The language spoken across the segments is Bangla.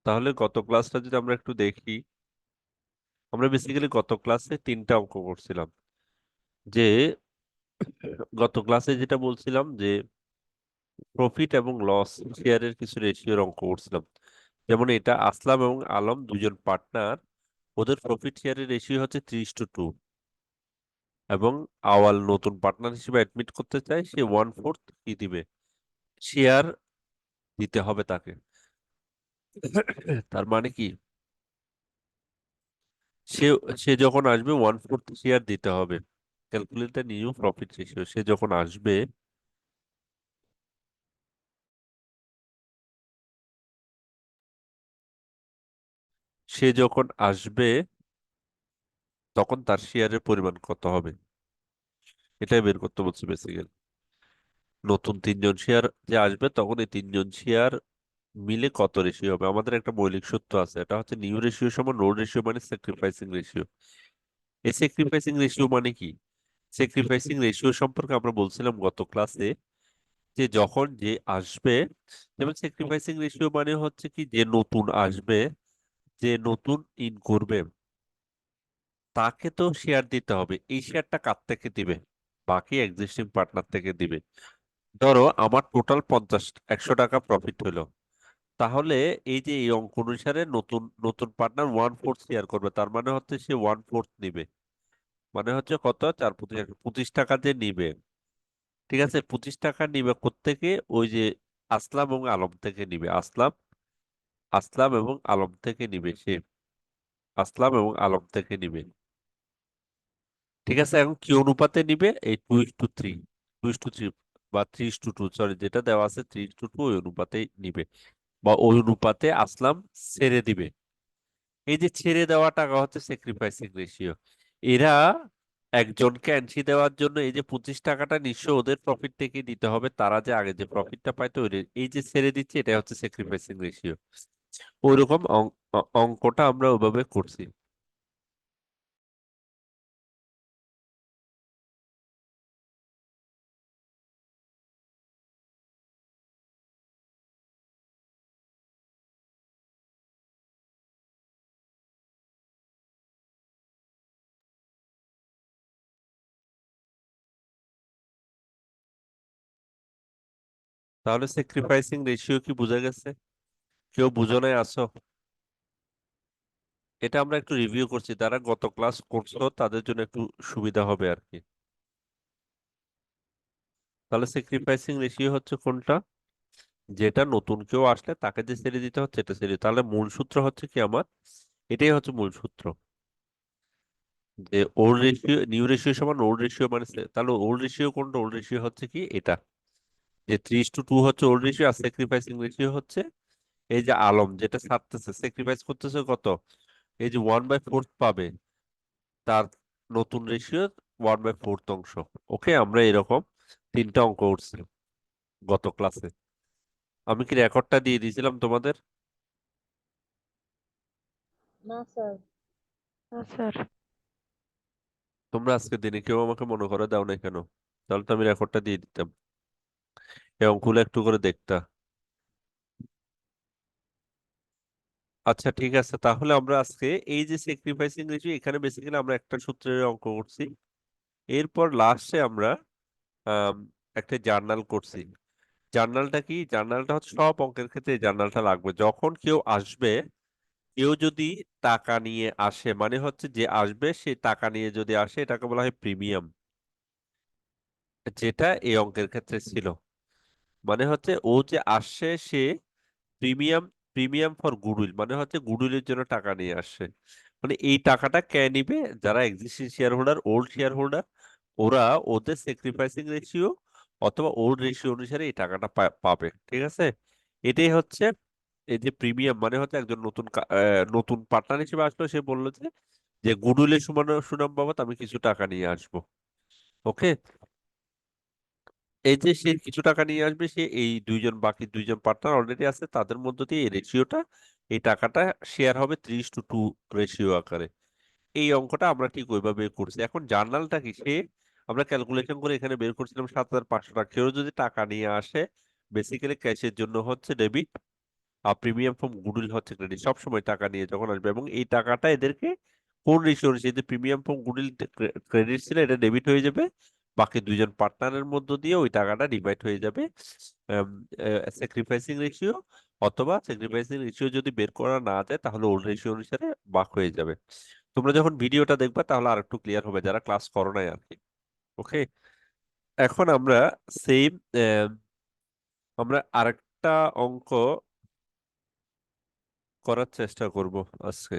তাহলে গত ক্লাসটা যদি আমরা একটু দেখি, আমরা বেসিক্যালি গত ক্লাসে তিনটা অঙ্ক করছিলাম। যে গত ক্লাসে যেটা বলছিলাম যে প্রফিট এবং লস শেয়ারের কিছু রেশিওর অঙ্ক করছিলাম। যেমন এটা আসলাম এবং আলম দুজন পার্টনার, ওদের প্রফিট শেয়ারের রেশিও হচ্ছে 3:2। এবং আওয়াল নতুন পার্টনার হিসেবে অ্যাডমিট করতে চায়, সে 1/4 কি দিবে, শেয়ার দিতে হবে তাকে। তার মানে কি, সে সে যখন আসবে 1/4 শেয়ার দিতে হবে। ক্যালকুলেট নিউ প্রফিট রেশিও, সে যখন আসবে, সে যখন আসবে তখন তার শেয়ারের পরিমাণ কত হবে, এটাই বের করতে বলছে বেসিক্যালি। নতুন তিনজন শেয়ার যে আসবে তখন এই তিনজন শেয়ার মিলে কত রেশিও হবে। আমাদের একটা মৌলিক সূত্র আছে, এটা হচ্ছে নিউ রেশিও সমান নোড রেশিও মানে স্যাক্রিফাইসিং রেশিও। এই স্যাক্রিফাইসিং রেশিও মানে কি? স্যাক্রিফাইসিং রেশিও সম্পর্কে আমরা বলছিলাম গত ক্লাসে যে যখন যে আসবে, যেমন স্যাক্রিফাইসিং রেশিও মানে হচ্ছে কি, যে নতুন আসবে, যে নতুন ইন করবে, তাকে তো শেয়ার দিতে হবে। এই শেয়ারটা কার থেকে দিবে? বাকি এক্সিস্টিং পার্টনার থেকে দিবে। ধরো আমার টোটাল 100 টাকা প্রফিট হলো, তাহলে এই যে এই অঙ্ক অনুসারে নতুন নতুন পার্টনার 1/4 শেয়ার করবে, তার মানে হচ্ছে সে 1/4 নিবে। মানে হচ্ছে কত, 4 × 25 25 টাকা যে নিবে। ঠিক আছে, 25 টাকা নিবে কোত্থেকে? ওই যে আসলাম এবং আলম থেকে নিবে। আসলাম আসলাম এবং আলম থেকে নিবে সে, আসলাম এবং আলম থেকে নিবে। ঠিক আছে, এখন কি অনুপাতে নিবে? এই 2:3, 2:3 বা 3:2, সরি, যেটা দেওয়া আছে 3:2 ওই অনুপাতে নিবে, বা ওই অনুপাতে আসলাম ছেড়ে দিবে। এই যে ছেড়ে দেওয়া টাকা হচ্ছে স্যাক্রিফাইসিং রেশিও। এরা একজনকে এন্ট্রি দেওয়ার জন্য এই যে 25 টাকাটা নিশ্চয় ওদের প্রফিট থেকে দিতে হবে, তারা যে আগে যে প্রফিটটা পাইতো এই যে ছেড়ে দিচ্ছে, এটা হচ্ছে স্যাক্রিফাইসিং রেশিও। ওইরকম অঙ্কটা আমরা ওইভাবে করছি। তাহলে স্যাক্রিফাইসিং রেশিও কি বোঝা গেছে? কেউ বুঝো নাই আসো? এটা আমরা একটু রিভিউ করছি, তারা গত ক্লাস করছো তাদের জন্য একটু সুবিধা হবে আর কি। তাহলে স্যাক্রিফাইসিং রেশিও হচ্ছে কোনটা? যেটা নতুন কেউ আসলে তাকে যে ছেড়ে দিতে হচ্ছে এটা ছেড়ে, তাহলে মূল সূত্র হচ্ছে কি আমার, এটাই হচ্ছে মূল সূত্র। যে ওল্ড রেশিও নিউ রেশিও সমান ওল্ড রেশিও মানে তাহলে ওল্ড রেশিও কোনটা? ওল্ড রেশিও হচ্ছে কি এটা, যে 3:2 হচ্ছে ওল্ড রেশিও, আর স্যাক্রিফাইসিং রেশিও হচ্ছে এই যে আলম যেটা ছাড়তেছে, স্যাক্রিফাইস করতেছে কত, এই যে 1/4 পাবে, তার নতুন রেশিও 1/4 অংশ। ওকে, আমরা এরকম তিনটা অঙ্ক উঠছি গত ক্লাসে। আমি কি রেকর্ডটা দিয়ে দিয়েছিলাম তোমাদের? না স্যার। না স্যার। তোমরা আজকে দিনে কেউ আমাকে মনে করে দাও না কেন? তাহলে তো আমি রেকর্ডটা দিয়ে দিতাম, এই অঙ্কগুলো একটু করে দেখতা। আচ্ছা ঠিক আছে, তাহলে আমরা আজকে এই যে স্যাক্রিফাইসিং রেশিও, এখানে বেসিক্যালি আমরা একটা সূত্রের অঙ্ক করছি। এরপর লাস্টে আমরা আম, একটা জার্নাল করছি। জার্নালটা কি? জার্নালটা হচ্ছে সব অঙ্কের ক্ষেত্রে এই জার্নালটা লাগবে। যখন কেউ আসবে, কেউ যদি টাকা নিয়ে আসে, মানে হচ্ছে যে আসবে সে টাকা নিয়ে যদি আসে, এটাকে বলা হয় প্রিমিয়াম, যেটা এই অঙ্কের ক্ষেত্রে ছিল। মানে হচ্ছে ও যে আসছে সে প্রিমিয়াম, প্রিমিয়াম ফর গুডউইল, মানে হচ্ছে গুডউইলের জন্য টাকা নিয়ে আসছে। মানে এই টাকাটা কে নিবে? যারা existing share holder, old share holder, ওরা ওদের স্যাক্রিফাইসিং রেশিও অথবা ওল্ড রেশিও অনুসারে এই টাকাটা পাবে। ঠিক আছে, এটাই হচ্ছে এই যে প্রিমিয়াম, মানে হচ্ছে একজন নতুন নতুন পার্টনার হিসেবে আসলো, সে বললো যে যে গুডউইলের সমান সুনাম বাবদ আমি কিছু টাকা নিয়ে আসবো। ওকে, এই যে সে কিছু টাকা নিয়ে আসবে, সে এই দুইজন, বাকি দুইজন পার্টনার অলরেডি আছে, তাদের মধ্য দিয়ে এই রেশিওটা, এই টাকাটা শেয়ার হবে 3:2 রেশিও আকারে। এই অঙ্কটা আমরা ঠিক ওইভাবে করছি। এখন জার্নালটা কি, সে আমরা ক্যালকুলেশন করে এখানে বের করছিলাম 7,500 টাকা। কেউ যদি টাকা নিয়ে আসে, বেসিক্যালি ক্যাশের জন্য হচ্ছে ডেবিট, আর প্রিমিয়াম ফ্রম গুডউইল হচ্ছে ক্রেডিট। সবসময় টাকা নিয়ে যখন আসবে এবং এই টাকাটা এদেরকে কোন রেশিও অনুযায়ী, যে প্রিমিয়াম ফ্রম গুডউইল ক্রেডিট ছিল এটা ডেবিট হয়ে যাবে, বাকি দুইজন পার্টনারের মধ্য দিয়ে ওই টাকাটা ডিভাইড হয়ে যাবে স্যাক্রিফাইসিং রেশিও, অথবা স্যাক্রিফাইসিং রেশিও যদি বের করা না যায় তাহলে ওল্ড রেশিও অনুসারে ভাগ হয়ে যাবে। তোমরা যখন ভিডিওটা দেখবা তাহলে আর একটু ক্লিয়ার হবে, যারা ক্লাস করো নাই আর কি। ওকে, এখন আমরা সেম আমরা আরেকটা অঙ্ক করার চেষ্টা করব আজকে।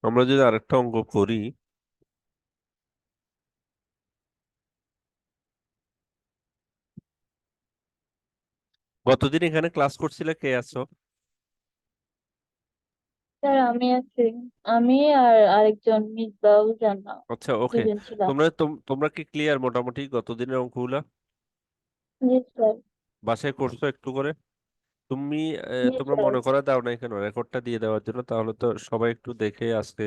আমরা যদি আরেকটা অঙ্ক করি, গতদিন এখানে ক্লাস করছিলে, কে আছো? স্যার আমি আছি। আমি আর আরেকজন মিসবাহ জান্নাত, আচ্ছা, ওকে। দুজন ছিলাম। তোমরা কি ক্লিয়ার মোটামুটি গতদিনের অঙ্কগুলা? জি স্যার। বাসায় করছো একটু করে? তুমি জি তোমরা স্যার। মনে করা দাও না কেন রেকর্ডটা দিয়ে দেওয়ার জন্য? তাহলে তো সবাই একটু দেখে আজকে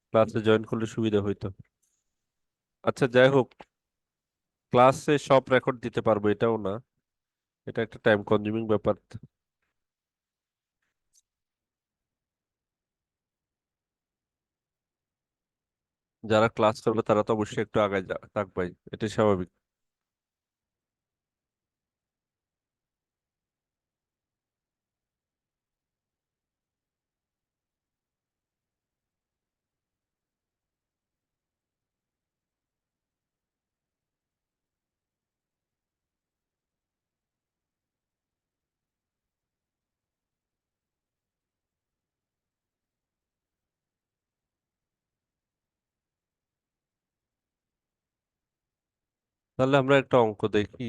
ক্লাসে জয়েন করলে সুবিধা হইতো। আচ্ছা, যাই হোক, ক্লাসে সব রেকর্ড দিতে পারবো এটাও না, এটা একটা টাইম কনজিউমিং ব্যাপার। যারা ক্লাস করবে তারা তো অবশ্যই একটু আগে থাকবে, এটা স্বাভাবিক। তাহলে আমরা একটা অঙ্ক দেখি।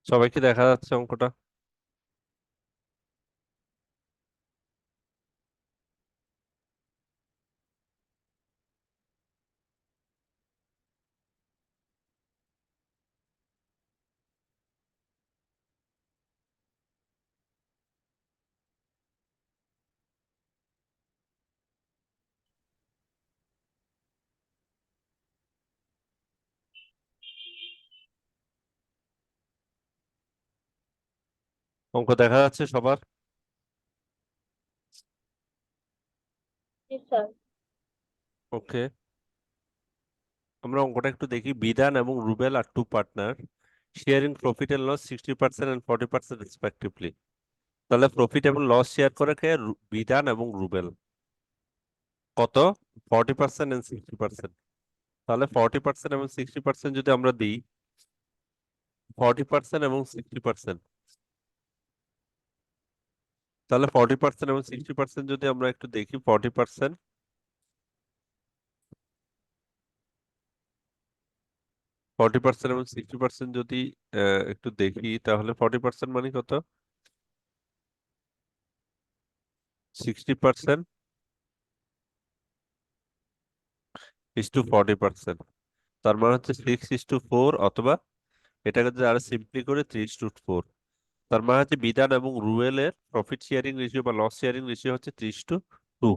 সবাই কি দেখা যাচ্ছে অঙ্কটা? অঙ্ক দেখা যাচ্ছে সবার? জি স্যার। ওকে, আমরা অঙ্কটা একটু দেখি। বিধান এবং রুবেল আর two partner sharing profit and loss 60% and 40% respectively. তাহলে প্রফিট এবং লস শেয়ার করে কে? বিধান এবং রুবেল। কত? 40% এন্ড 60%। তাহলে 40% এবং 60% যদি আমরা দিই, 40% এবং 60%, তাহলে 40% এবং 60% যদি আমরা একটু দেখি, 40%, 40% এবং 60% যদি একটু দেখি, তাহলে 40% মানে কত? 60% ইস টু 40%। তার মানে হচ্ছে 6:4, অথবা এটাকে যদি আরো সিম্পলি করে 3:4। তার মানে হচ্ছে বিধান এবং রুয়েলের প্রফিট শেয়ারিং রেশিও বা লস শেয়ারিং রেশিও হচ্ছে 3:2।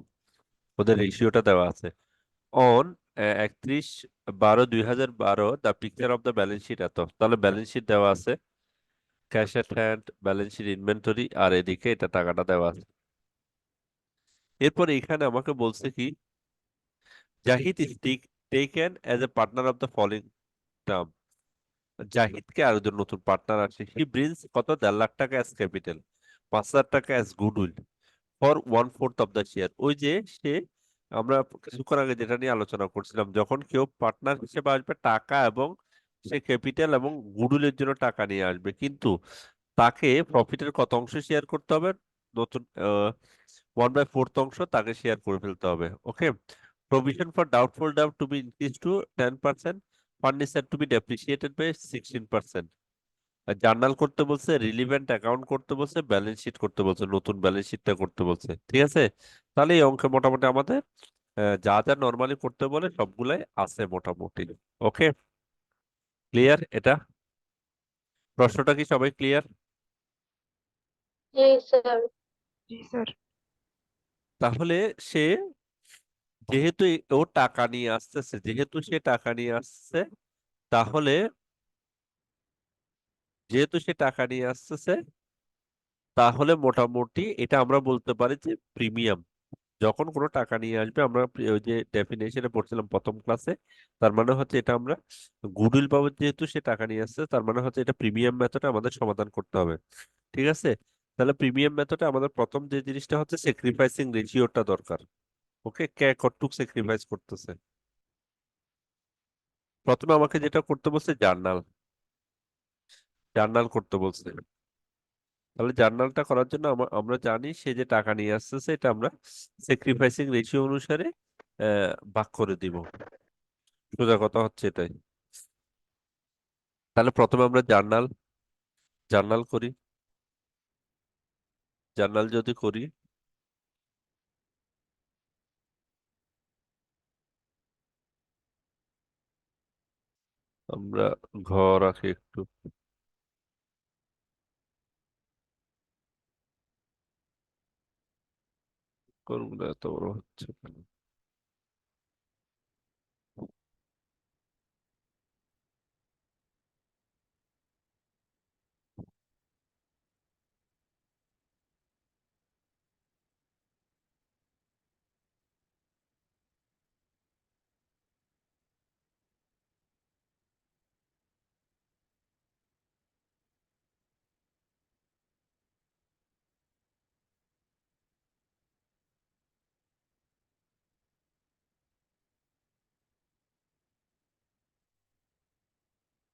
ওদের রেশিওটা দেওয়া আছে on 31/12/2012। The picture of the balance sheet এত। তাহলে ব্যালেন্স শিট দেওয়া আছে, cash at hand, balance sheet, inventory, আর এদিকে এটা টাকাটা দেওয়া আছে। এরপর এখানে আমাকে বলছে কি, Zahid is taken as a partner of the following term. জাহিদকে আর একজন নতুন পার্টনার আসে। হি ব্রিংস কত? 1.5 লাখ টাকা অ্যাজ ক্যাপিটাল, 5,000 টাকা as goodwill, for 1/4 of the share. ওই যে সে, আমরা কিছুক্ষণ আগে যেটা নিয়ে আলোচনা করছিলাম, যখন কেউ পার্টনার হিসেবে আসবে, টাকা এবং সে ক্যাপিটাল এবং গুডউইলের জন্য টাকা নিয়ে আসবে, কিন্তু তাকে প্রফিটের কত অংশ শেয়ার করতে হবে? নতুন 1/4 অংশ তাকে শেয়ার করে ফেলতে হবে। Okay. Provision for doubtful doubt to be increase to 10%, fund is said to be depreciated by 16%। Journal করতে বলছে, রিলিভেন্ট অ্যাকাউন্ট করতে বলছে, ব্যালেন্স শিট করতে বলছে, নতুন ব্যালেন্স শিটটা করতে বলছে। ঠিক আছে, তাহলে এই অঙ্কে মোটামুটি আমাদের যা যা নর্মালি করতে বলে সবগুলাই আছে মোটামুটি। ওকে, ক্লিয়ার এটা? প্রশ্নটা কি সবাই ক্লিয়ার? জি স্যার। জি স্যার। তাহলে সে যেহেতু ও টাকা নিয়ে আসতেছে, যেহেতু সে টাকা নিয়ে আসছে, তাহলে যেহেতু সে টাকা নিয়ে আসতেছে, তাহলে মোটামুটি এটা আমরা বলতে পারি যে প্রিমিয়াম। যখন কোনো টাকা নিয়ে আসবে, আমরা ওই যে ডেফিনেশনে পড়ছিলাম প্রথম ক্লাসে, তার মানে হচ্ছে এটা আমরা গুডউইল পাবো, যেহেতু সে টাকা নিয়ে আসছে, তার মানে হচ্ছে এটা প্রিমিয়াম মেথডে আমাদের সমাধান করতে হবে। ঠিক আছে, তাহলে প্রিমিয়াম মেথডে আমাদের প্রথম যে জিনিসটা হচ্ছে স্যাক্রিফাইসিং রেশিওটা দরকার। ওকে, কে কতটুক স্যাক্রিফাইস করতেছে। প্রথমে আমাকে যেটা করতে বলছে, জার্নাল, জার্নাল করতে বলছে। তাহলে জার্নালটা করার জন্য আমরা জানি সে যে টাকা নিয়ে আসতেছে, এটা আমরা স্যাক্রিফাইসিং রেশিও অনুসারে ভাগ করে দিব। সোজা কথা হচ্ছে এটাই। তাহলে প্রথমে আমরা জার্নাল জার্নাল করি। জার্নাল যদি করি, আমরা ঘর রাখি একটু, কোনগুলো এত বড় হচ্ছে কেন?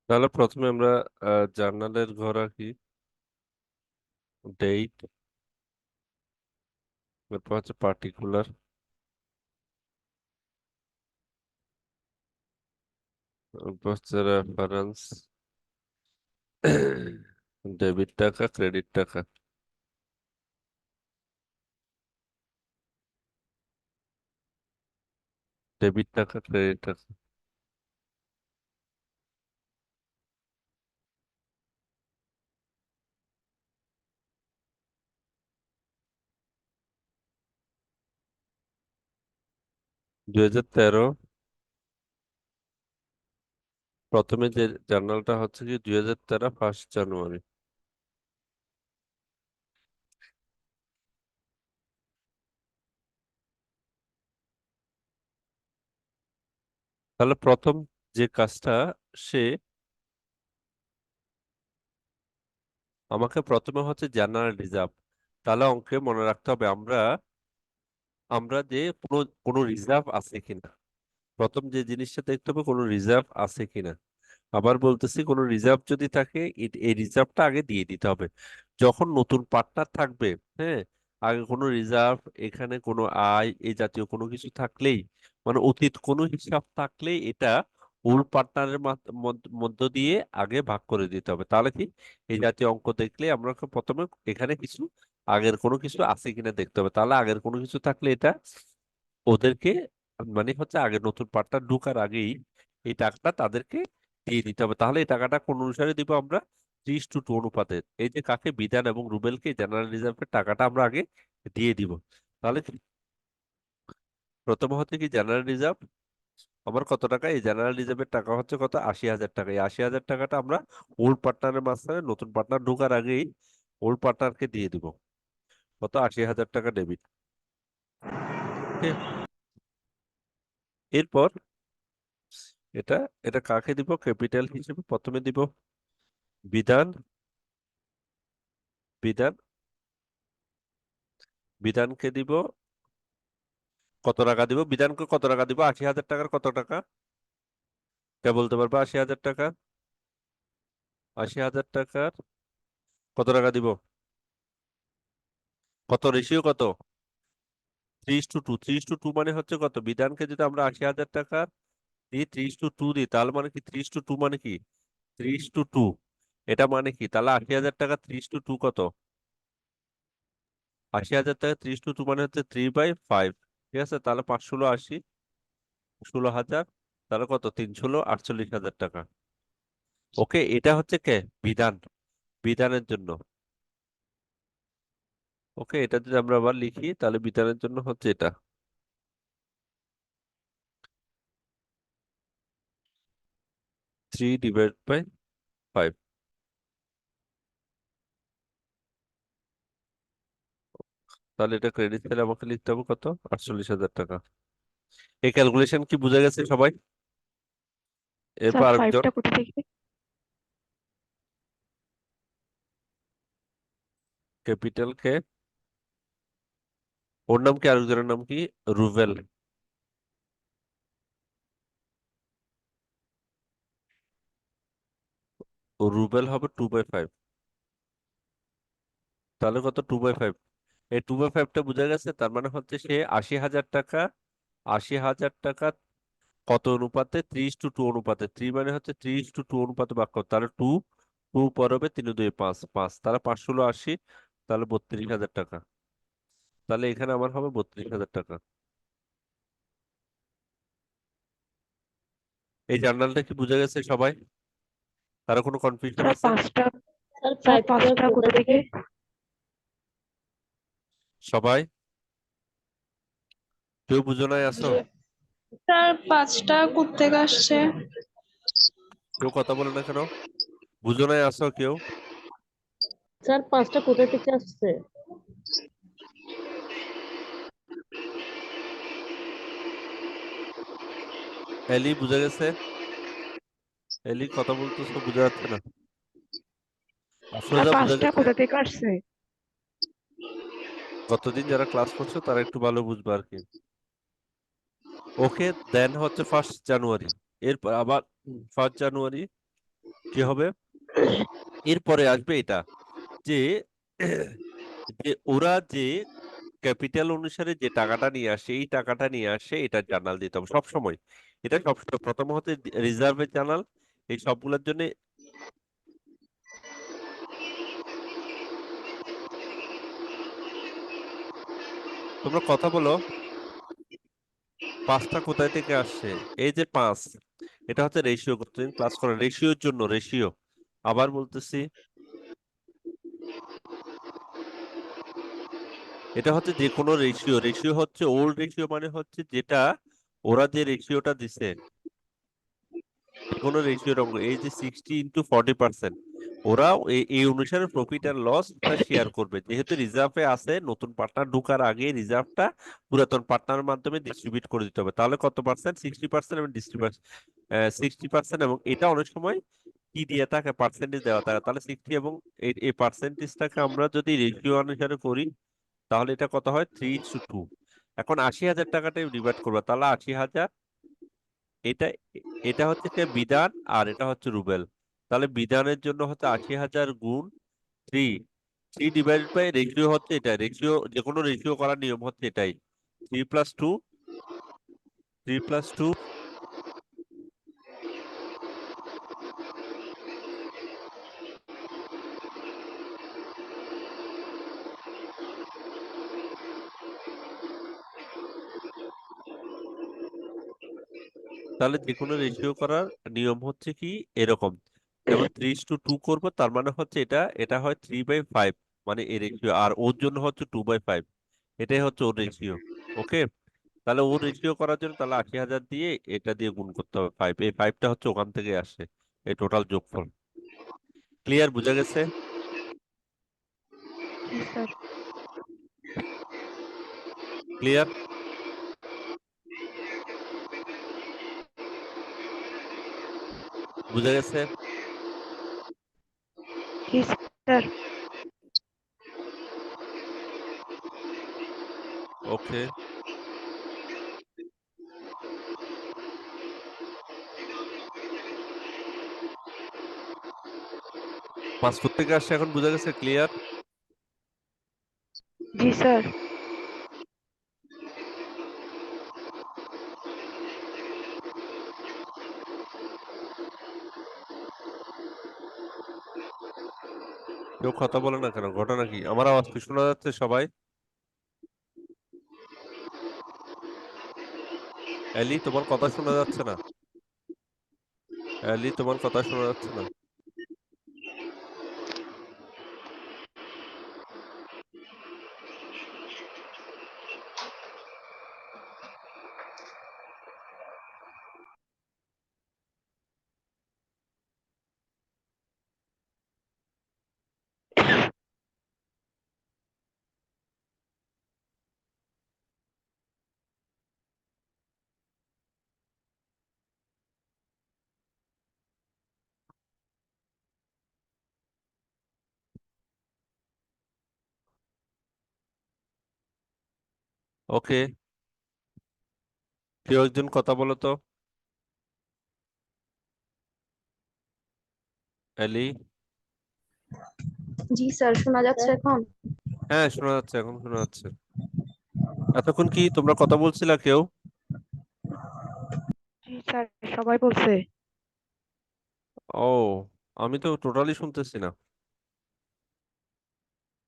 তাহলে প্রথমে আমরা জার্নালের ঘর রাখি, ডেট, এরপর হচ্ছে পার্টিকুলার, এরপর হচ্ছে রেফারেন্স, ডেবিট টাকা, ক্রেডিট টাকা, ডেবিট টাকা, ক্রেডিট টাকা। 2013, প্রথমে যে জার্নালটা হচ্ছে কি 2013 1 জানুয়ারি। তাহলে প্রথম যে কাজটা, সে আমাকে প্রথমে হচ্ছে জেনারেল রিজার্ভ, তাহলে অঙ্কে মনে রাখতে হবে আমরা আমরা যে কোনো কোনো রিজার্ভ আছে কিনা, প্রথম যে জিনিসটা দেখতে হবে কোনো রিজার্ভ আছে কিনা। আবার বলতেছি, কোনো রিজার্ভ যদি থাকে, এই রিজার্ভটা আগে দিয়ে দিতে হবে। যখন নতুন পার্টনার থাকবে, হ্যাঁ, আগে কোনো রিজার্ভ, এখানে কোনো আয় এই জাতীয় কোনো কিছু থাকলেই, মানে অতীত কোনো হিসাব থাকলেই এটা ওল্ড পার্টনারের মধ্য দিয়ে আগে ভাগ করে দিতে হবে। তাহলে কি, এই জাতীয় অঙ্ক দেখলে আমরা প্রথমে এখানে কিছু আগের কোনো কিছু আছে কিনা দেখতে হবে। তাহলে আগের কোনো কিছু থাকলে এটা ওদেরকে, মানে হচ্ছে আগে নতুন পার্টনার ঢুকার আগেই এই টাকাটা তাদেরকে দিয়ে দিতে হবে। তাহলে এই টাকাটা কোন অনুসারে দিব আমরা? 3:2 অনুপাতে। এই যে কাকে, বিধান এবং রুবেলকে জেনারেল রিজার্ভের টাকাটা আমরা আগে দিয়ে দিব। তাহলে প্রথম হচ্ছে কি, জেনারেল রিজার্ভ আমার কত টাকা, এই জেনারেল রিজার্ভের টাকা হচ্ছে কত, 80,000 টাকা। এই 80,000 টাকাটা আমরা ওল্ড পার্টনারের মাঝখানে নতুন পার্টনার ঢোকার আগেই ওল্ড পার্টনারকে দিয়ে দিব। কত, 80,000 টাকা ডেবিট। এরপর এটা এটা কাকে দিব, ক্যাপিটাল হিসেবে প্রথমে দিব বিধান, বিধান, বিধানকে দিব কত টাকা দিব, বিধানকে কত টাকা দিব, 80,000 টাকার কত টাকা, কে বলতে পারবে? 80,000 টাকা, 80,000 টাকার কত টাকা দিব? কত রেশিও কত? 3:2। 3:2 মানে হচ্ছে কত? বিধানকে যদি আমরা 80,000 টাকা দিই, 3:2 দিই, তাহলে মানে কি 3:2 মানে কি? 3:2, এটা মানে কি? তাহলে 80,000 টাকা 3:2 কত? 80,000 টাকা 3:2 মানে হচ্ছে 3/5। ঠিক আছে, তাহলে 5 × 80, 16,000। তাহলে কত? 3 × 48,000 টাকা। ওকে, এটা হচ্ছে কে? বিধান, বিধানের জন্য। ওকে, এটা যদি আমরা আবার লিখি তাহলে বিধানের জন্য হচ্ছে এটা 3/5। তাহলে এটা ক্রেডিট তাহলে আমাকে লিখতে হবে কত? 48,000 টাকা। এই ক্যালকুলেশন কি বুঝে গেছে সবাই? এরপর স্যার আরেকজন, ফাইভটা কোথা থেকে? ক্যাপিটাল কে, ওর নাম কি, আরেকজনের নাম কি? রুবেল। ও রুবেল হবে 2/5। তাহলে কত? 2/5। এই 2/5টা বুঝে গেছে, তার মানে হচ্ছে সে 80,000 টাকা, 80,000 টাকা কত অনুপাতে? 3:2 অনুপাতে। 3 মানে হচ্ছে 3:2 অনুপাতে ভাগ করো, তাহলে 2, 2 পর হবে 3 × 2 = 5, 5, তাহলে 5 × 80, তাহলে 32,000 টাকা। তাহলে এখানে আমার হবে 32,000 টাকা। এই জার্নালটা কি বুঝে গেছে সবাই? কারো কোনো কনফিউশন স্যার আছে? পাঁচটা স্যার স্যার 5টা পাঁচটা কোথা কোথা থেকে? থেকে? সবাই কেউ বুঝো নাই আসো? স্যার 5টা কোত্থেকে আসছে? কেউ কথা বলে না কেন? বুঝো নাই আসো কেউ? স্যার 5টা কোথা থেকে আসছে? এলি বুঝে গেছে? এলি কথা বলতেছো, বোঝা যাচ্ছে না। স্যার আফরোজা বুঝে পাঁচটা গেছে? কোথা থেকে আসছে? গতদিন যারা ক্লাস করছো তারা একটু ভালো বুঝবে আর কি। ওকে, দেন হচ্ছে 1 জানুয়ারি। এরপর আবার 1 জানুয়ারি কি হবে? এরপরে আসবে এটা যে যে ওরা যে ক্যাপিটাল অনুসারে যে টাকাটা নিয়ে আসে, এই টাকাটা নিয়ে আসে, এটা জার্নাল দিতে হবে সব সময়। এটা সবসময় প্রথম হচ্ছে রিজার্ভের জার্নাল, এই সবগুলোর জন্য। তোমরা কথা বলো, 5টা কোথায় থেকে আসছে? এই যে 5, এটা হচ্ছে রেশিও, তুমি ক্লাস করো রেশিওর জন্য, রেশিও। আবার বলতেছি, এটা হচ্ছে যে কোনো রেশিও। রেশিও হচ্ছে ওল্ড রেশিও, মানে হচ্ছে যেটা ওরা যে রেশিওটা দিছে, যে কোনো রেশিওর অঙ্ক, এই যে 60 × 40%, ওরাও এই অনুসারে প্রফিট আর লসটা শেয়ার করবে। যেহেতু রিজার্ভে আছে, নতুন পার্টনার ঢোকার আগে রিজার্ভটা পুরাতন পার্টনারের মাধ্যমে ডিস্ট্রিবিউট করে দিতে হবে। তাহলে কত পার্সেন্ট? 60%, এবং ডিস্ট্রিবিউট 60%। এবং এটা অনেক সময় কি দিয়ে থাকে? পার্সেন্টেজ দেওয়া থাকে। তাহলে 60, এবং এই পার্সেন্টেজটাকে আমরা যদি রেশিও অনুসারে করি, তাহলে এটা কত হয়? 3:2। এখন 80,000 টাকাটাই ডিভাইড করবো, তাহলে 80,000। এটা এটা হচ্ছে কি বিধান, আর এটা হচ্ছে রুবেল। তাহলে বিধানের জন্য হচ্ছে 80,000 গুণ 3, 3/, রেশিও হচ্ছে এটা। রেশিও, যে কোনো রেশিও করার নিয়ম হচ্ছে এটাই, 3+2, 3+2। তাহলে যে কোনো রেশিও করার নিয়ম হচ্ছে কি এরকম, যেমন 3:2 করবো, তার মানে হচ্ছে এটা এটা হয় 3/5, মানে এই রেশিও। আর ওর জন্য হচ্ছে 2/5, এটাই হচ্ছে ওর রেশিও। ওকে, তাহলে ওর রেশিও করার জন্য তাহলে 80,000 দিয়ে এটা দিয়ে গুণ করতে হবে 5। এই 5টা হচ্ছে ওখান থেকে আসে, এই টোটাল যোগফল। ক্লিয়ার? বুঝা গেছে? জি স্যার। ক্লিয়ার? বুঝা গেছে? জি স্যার। ওকে, 5 থেকে আসছে, এখন বুঝা গেছে? ক্লিয়ার? জি স্যার। কেউ কথা বলে না কেন? ঘটনা কি? আমার আওয়াজ কি শোনা যাচ্ছে সবাই? এলি, তোমার কথা শোনা যাচ্ছে না। এলি, তোমার কথা শোনা যাচ্ছে না। ওকে, কেউ একজন কথা বলো তো। এলি। জি স্যার, শোনা যাচ্ছে স্যার এখন? হ্যাঁ, শোনা যাচ্ছে, এখন শোনা যাচ্ছে। এতক্ষণ কি তোমরা কথা বলছিলা কেউ? জি স্যার, সবাই বলছে। ও, আমি তো টোটালি শুনতেছি না।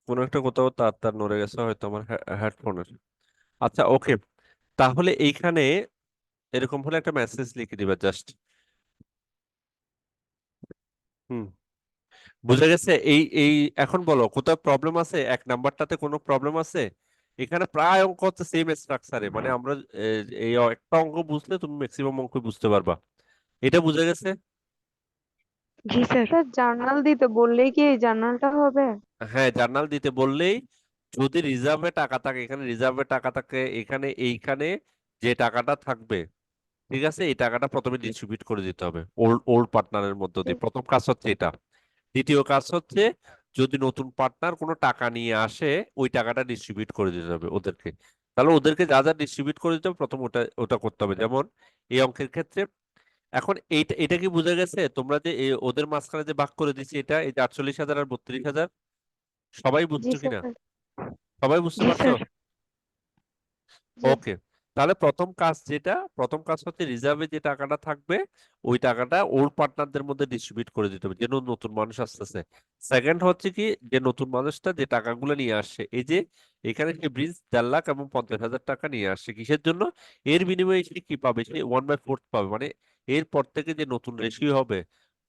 কোনো একটা কোথাও তার তার নড়ে গেছে হয়তো আমার হেডফোনের। আচ্ছা, ওকে। তাহলে এইখানে এরকম হলে একটা মেসেজ লিখে দিবা জাস্ট। হুম, বুঝা গেছে। এই এই এখন বলো কোথাও প্রবলেম আছে? এক নাম্বারটাতে কোনো প্রবলেম আছে? এখানে প্রায় অঙ্ক হচ্ছে সেম স্ট্রাকচারে, মানে আমরা এই একটা অঙ্ক বুঝলে তুমি ম্যাক্সিমাম অঙ্ক বুঝতে পারবা। এটা বুঝা গেছে? জি স্যার। স্যার, জার্নাল দিতে বললেই কি এই জার্নালটা হবে? হ্যাঁ, জার্নাল দিতে বললেই, যদি রিজার্ভে টাকা থাকে, এখানে রিজার্ভে টাকা থাকে, এখানে এইখানে যে টাকাটা থাকবে, ঠিক আছে, এই টাকাটা প্রথমে ডিস্ট্রিবিউট করে দিতে হবে ওল্ড ওল্ড পার্টনারের মধ্য দিয়ে। প্রথম কাজ হচ্ছে এটা। দ্বিতীয় কাজ হচ্ছে, যদি নতুন পার্টনার কোনো টাকা নিয়ে আসে, ওই টাকাটা ডিস্ট্রিবিউট করে দিতে হবে ওদেরকে। তাহলে ওদেরকে যা যা ডিস্ট্রিবিউট করে দিতে হবে, প্রথম ওটা ওটা করতে হবে। যেমন এই অঙ্কের ক্ষেত্রে এখন এইটা এটা কি বোঝা গেছে তোমরা যে ওদের মাঝখানে যে ভাগ করে দিচ্ছি, এটা এই যে 48,000 আর 32,000, সবাই জি বুঝছো কিনা? স্যার। সবাই বুঝতে জি পারছো? স্যার। জি। ওকে। তাহলে প্রথম কাজ হচ্ছে রিজার্ভে যে টাকাটা থাকবে, ওই টাকাটা ওল্ড পার্টনারদের মধ্যে ডিস্ট্রিবিউট করে দিতে হবে, যেন নতুন মানুষ আসতেছে। সেকেন্ড হচ্ছে কি, যে নতুন মানুষটা যে টাকাগুলো নিয়ে আসছে, এই যে এখানে সে ব্রিজ 1.5 লাখ এবং 50,000 টাকা নিয়ে আসছে, কিসের জন্য? এর বিনিময়ে সে কি পাবে? সে 1/4 পাবে, মানে এরপর থেকে যে নতুন রেশিও হবে,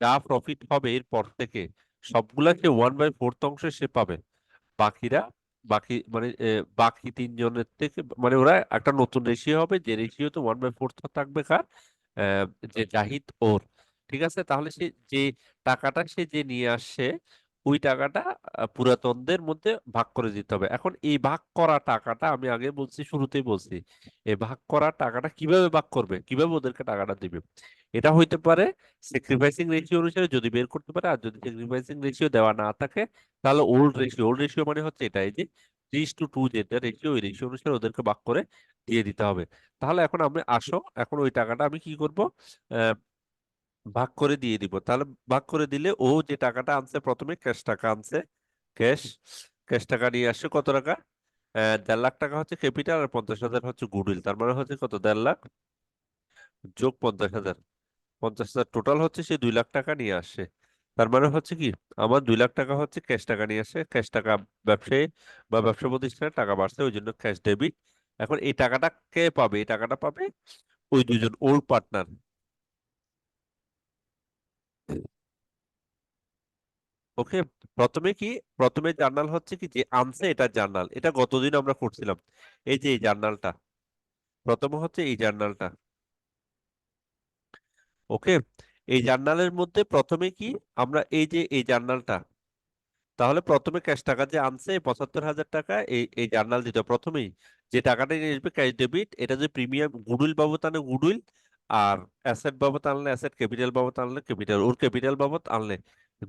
যা প্রফিট হবে এরপর থেকে, সবগুলা সে 1/4 অংশে সে পাবে। বাকিরা, বাকি মানে বাকি তিনজনের থেকে, মানে ওরা একটা নতুন রেশিও হবে, যে রেশিওতে 1/4 থাকবে কার? আহ, যে জাহিদ ওর। ঠিক আছে, তাহলে সে যে টাকাটা সে যে নিয়ে আসছে, ওই টাকাটা পুরাতনদের মধ্যে ভাগ করে দিতে হবে। এখন এই ভাগ করা টাকাটা আমি আগে বলছি, শুরুতেই বলছি, এই ভাগ করা টাকাটা কিভাবে ভাগ করবে, কিভাবে ওদেরকে টাকাটা দিবে, এটা হইতে পারে স্যাক্রিফাইসিং রেশিও অনুসারে যদি বের করতে পারে। আর যদি স্যাক্রিফাইসিং রেশিও দেওয়া না থাকে, তাহলে ওল্ড রেশিও মানে হচ্ছে এটা, এই যে 3:2 যেটা রেশিও, ওই রেশিও অনুসারে ওদেরকে ভাগ করে দিয়ে দিতে হবে। তাহলে এখন আমি আসো, এখন ওই টাকাটা আমি কি করব? আহ, ভাগ করে দিয়ে দিব। তাহলে ভাগ করে দিলে, ও যে টাকাটা আনছে, প্রথমে ক্যাশ টাকা আনছে, ক্যাশ ক্যাশ টাকা নিয়ে আসছে কত টাকা? 1.5 লাখ টাকা হচ্ছে ক্যাপিটাল, আর 50,000 হচ্ছে গুডউইল। তার মানে হচ্ছে কত? 1.5 লাখ যোগ 50,000, 50,000 টোটাল হচ্ছে সে 2 লাখ টাকা নিয়ে আসে। তার মানে হচ্ছে কি, আমার 2 লাখ টাকা হচ্ছে ক্যাশ টাকা নিয়ে আসে, ক্যাশ টাকা ব্যবসায়ী বা ব্যবসা প্রতিষ্ঠানে টাকা বাড়ছে, ওই জন্য ক্যাশ ডেবিট। এখন এই টাকাটা কে পাবে? এই টাকাটা পাবে ওই দুজন ওল্ড পার্টনার। ওকে। প্রথমে কি, প্রথমে জার্নাল হচ্ছে কি, যে আনছে এটা জার্নাল, এটা গতদিন আমরা করছিলাম। এই যে এই জার্নালটা, প্রথমে হচ্ছে এই জার্নালটা। ওকে। এই জার্নালের মধ্যে প্রথমে কি, আমরা এই যে এই জার্নালটা, তাহলে প্রথমে ক্যাশ টাকা যে আনছে 75,000 টাকা, এই এই জার্নাল দিতে হবে প্রথমেই। যে টাকাটা নিয়ে আসবে ক্যাশ ডেবিট, এটা যে প্রিমিয়াম গুডউইল বাবদ আনে গুডউইল, আর অ্যাসেট বাবদ আনলে অ্যাসেট, ক্যাপিটাল বাবদ আনলে ক্যাপিটাল, ওর ক্যাপিটাল বাবদ আনলে।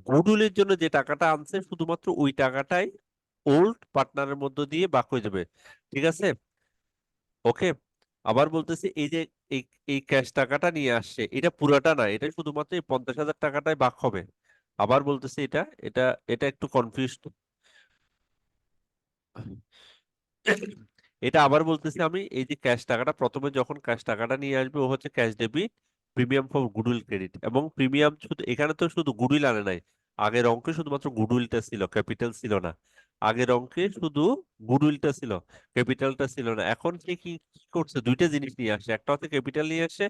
গুডউইলের জন্য যে টাকাটা আনছে, শুধুমাত্র ওই টাকাটাই ওল্ড পার্টনারের মধ্য দিয়ে ভাগ হয়ে যাবে। ঠিক আছে? ওকে। আবার বলতেছি, এই যে এই এই ক্যাশ টাকাটা নিয়ে আসছে, এটা পুরাটা না, এটা শুধুমাত্র এই 50,000 টাকাটাই ভাগ হবে। আবার বলতেছি, এটা এটা এটা একটু কনফিউজ। এটা আবার বলতেছি আমি, এই যে ক্যাশ টাকাটা প্রথমে যখন ক্যাশ টাকাটা নিয়ে আসবে ও হচ্ছে cash debit, premium for goodwill credit. এবং প্রিমিয়াম শুধু এখানে তো শুধু গুডউইল আনে নাই, আগের অঙ্কে শুধুমাত্র গুডউইলটা ছিল, ক্যাপিটাল ছিল না। আগের অঙ্কে শুধু গুডউইলটা ছিল, ক্যাপিটালটা ছিল না। এখন সে কি কি করছে, দুইটা জিনিস নিয়ে আসছে, একটা হচ্ছে ক্যাপিটাল নিয়ে আসছে,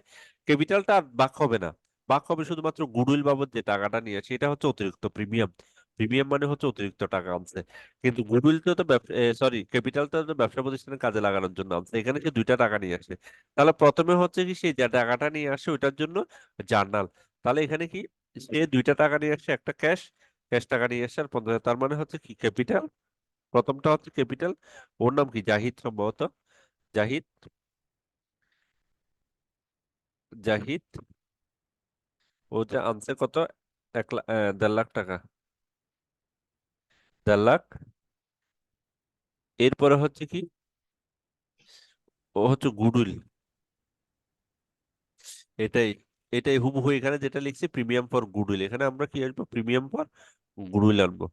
ক্যাপিটালটা আর বাক হবে না, বাক হবে শুধুমাত্র গুডউইল বাবদ যে টাকাটা নিয়ে আসে, এটা হচ্ছে অতিরিক্ত প্রিমিয়াম। প্রিমিয়াম মানে হচ্ছে অতিরিক্ত টাকা আনছে। কিন্তু গুডউইল তো সরি, ক্যাপিটালটা তো ব্যবসা প্রতিষ্ঠানের কাজে লাগানোর জন্য আনছে, এখানে সে দুইটা টাকা নিয়ে আসে। তাহলে প্রথমে হচ্ছে কি, সে যে টাকাটা নিয়ে আসে ওইটার জন্য জার্নাল। তাহলে এখানে কি, সে দুইটা টাকা নিয়ে আসছে, একটা ক্যাশ, ক্যাশ টাকা নিয়ে আসছে আর 50,000, তার মানে হচ্ছে কি ক্যাপিটাল। প্রথমটা হচ্ছে ক্যাপিটাল, ওর নাম কি জাহিদ সম্ভবত, জাহিদ, জাহিদ। ও যে আনছে কত, 1 লাখ, 1.5 লাখ টাকা, 1.5 লাখ। এরপরে হচ্ছে কি, ও হচ্ছে গুডউইল, এটাই, এটাই হুবহু এখানে যেটা লিখছি প্রিমিয়াম ফর গুডউইল, এখানে আমরা কি আসবো, প্রিমিয়াম ফর গুডউইল আনবো।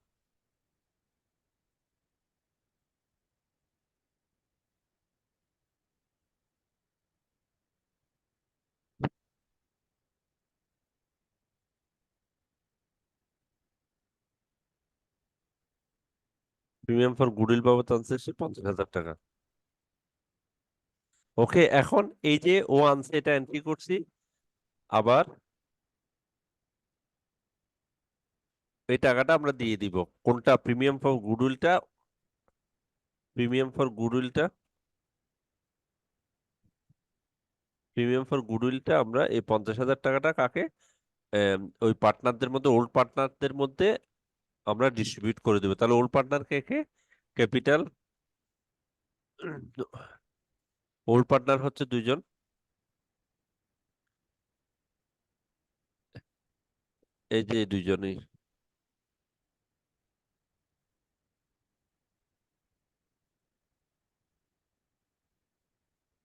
প্রিমিয়াম ফর গুডউইল বাবদ আনছে সে 50,000 টাকা। ওকে, এখন এই যে ও আনছে এটা এন্ট্রি করছি, আবার এই টাকাটা আমরা দিয়ে দিব। কোনটা, প্রিমিয়াম ফর গুডউইলটা, প্রিমিয়াম ফর গুডউইলটা, প্রিমিয়াম ফর গুডউইলটা আমরা এই 50,000 টাকাটা কাকে, ওই পার্টনারদের মধ্যে, ওল্ড পার্টনারদের মধ্যে আমরা ডিস্ট্রিবিউট করে দেবো। তাহলে ওল্ড পার্টনার কে কে, ক্যাপিটাল, ওল্ড পার্টনার হচ্ছে দুইজন, এই যে দুইজনই।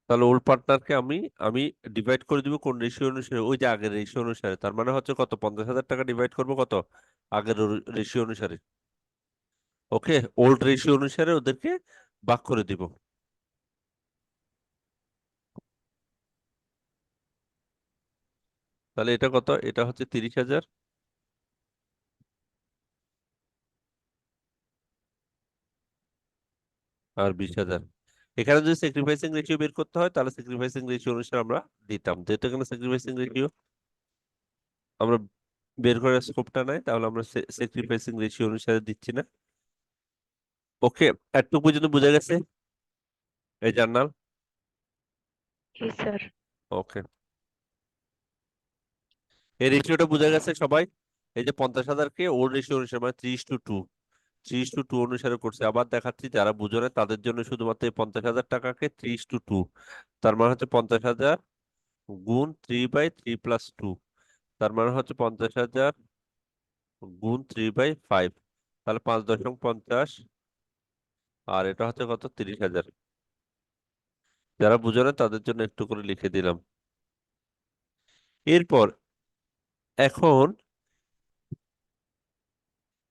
তাহলে ওল্ড পার্টনারকে আমি আমি ডিভাইড করে দিব কোন রেশিও অনুসারে, ওই যে আগের রেশিও অনুসারে। তার মানে হচ্ছে কত, 50,000 টাকা ডিভাইড করবো কত, আগের রেশিও অনুসারে। ওকে, ওল্ড রেশিও অনুসারে ওদেরকে ভাগ করে দিব। তাহলে এটা কত, এটা হচ্ছে 30,000 আর 20,000। এখানে যদি স্যাক্রিফাইসিং রেশিও বের করতে হয় তাহলে স্যাক্রিফাইসিং রেশিও অনুসারে আমরা দিতাম, যেহেতু এখানে স্যাক্রিফাইসিং রেশিও আমরা বের করার স্কোপটা নাই, তাহলে আমরা স্যাক্রিফাইসিং রেশিও অনুসারে দিচ্ছি না। ওকে, এতটুকু পর্যন্ত বোঝা গেছে এই জার্নাল? জি স্যার। ওকে, এই রেশিওটা বোঝা গেছে সবাই? এই যে 50,000-কে ওর রেশিও অনুসারে মানে 3:2, 3:2 অনুসারে করছে। আবার দেখাচ্ছি, যারা বুঝো না তাদের জন্য শুধুমাত্র এই 50,000 টাকাকে 3:2, তার মানে হচ্ছে 50,000 গুণ 3/3+2, তার মানে হচ্ছে 50,000 গুণ 3/5, তাহলে 5.50। আর এটা হচ্ছে কত, 30,000। যারা বুঝো না তাদের জন্য একটু করে লিখে দিলাম। এরপর এখন,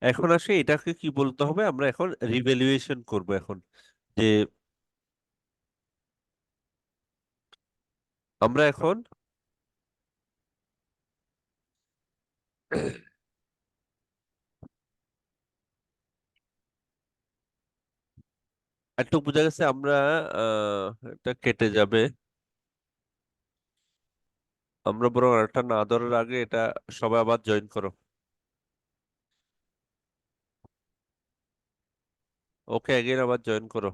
এখন আসে এটাকে কি বলতে হবে, আমরা এখন রিভ্যালুয়েশন করব এখন, যে আমরা এখন একটু বোঝা গেছে, আমরা এটা কেটে যাবে। আমরা বরং আরেকটা না ধরার আগে এটা সবাই আবার জয়েন করো। ওকে, এগেন আবার জয়েন করো।